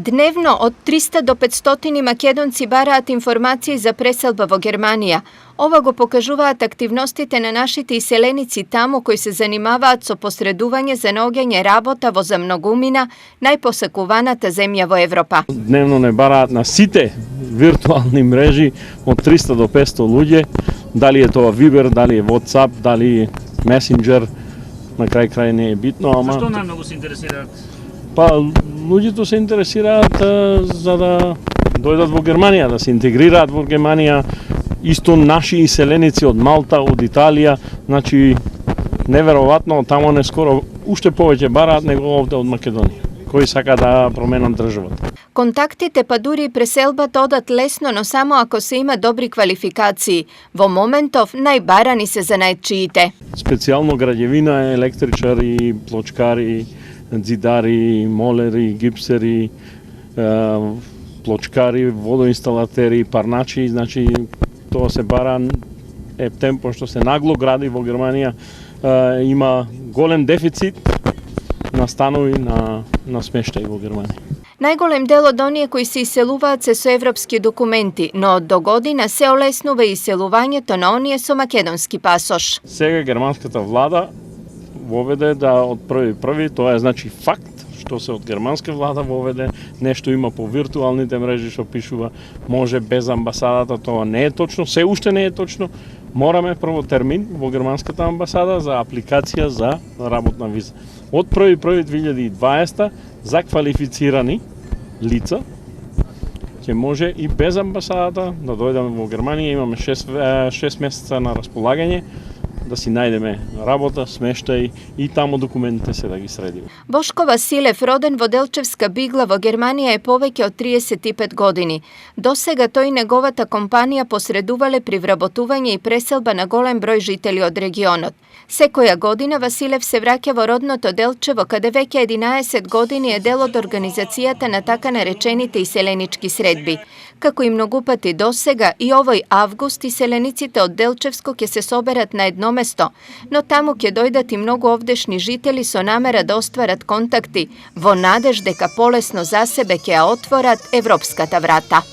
Dnevno od 300 do 500 македонци бараат информации за преселба во Германија. Ова го покажуваат активностите на нашите иселеници таму кои се занимаваат со посредување за наоѓање работа во за многумина најпосакуваната земја во Европа. Дневно не бараат на сите виртуални мрежи од 300 до 500 луѓе, дали е тоа Viber, дали е WhatsApp, дали Messenger, на крај не е битно, ама... Зашто најмногу се интересираат? Па, луѓето се интересираат за да дојдат во Германија, да се интегрираат во Германија, исто наши иселеници од Малта, од Италија, значи неверојатно, тамо не скоро уште повеќе бараат него овде од Македонија, кои сака да променат државата. Контактите па дури и преселбата одат лесно, но само ако се има добри квалификации. Во моментов најбарани се за најчиите. Специјално граѓевина, електричари, плочкари, зидари, молери, гипсери, плочкари, водоинсталатери, парначи, значи тоа се бара темпо што се нагло гради во Германија, има голем дефицит на станови на смештај во Германија. Најголем дел од оние кои се иселуваат се со европски документи, но од до година се олеснува иселувањето на оние со македонски пасош. Сега германската влада воведе да од 1.1, тоа е значи факт, што се од германска влада воведе, нешто има по виртуалните мрежи што пишува, може без амбасадата, тоа не е точно, се уште не е точно. Мораме прво термин во германската амбасада за апликација за работна виза. Од 1.1.2020 за квалифицирани лица ќе може и без амбасадата да дојдеме во Германија, имаме 6 месеца на располагање да си најдеме работа, смештај и таму документите се да ги средиме. Бошко Василев, роден во Делчевска Бигла во Германија, е повеќе од 35 години. Досега тој и неговата компанија посредувале при вработување и преселба на голем број жители од регионот. Секоја година Василев се враќа во родното Делчево, каде веќе 11 години е дел од организацијата на така наречените иселенички средби. Како и многу пати досега, и овој август иселениците од Делчевско ќе се соберат на едно место, но таму ќе дојдат и многу овдешни жители со намера да остварат контакти, во надеж дека полесно за себе ќе ја отворат европската врата.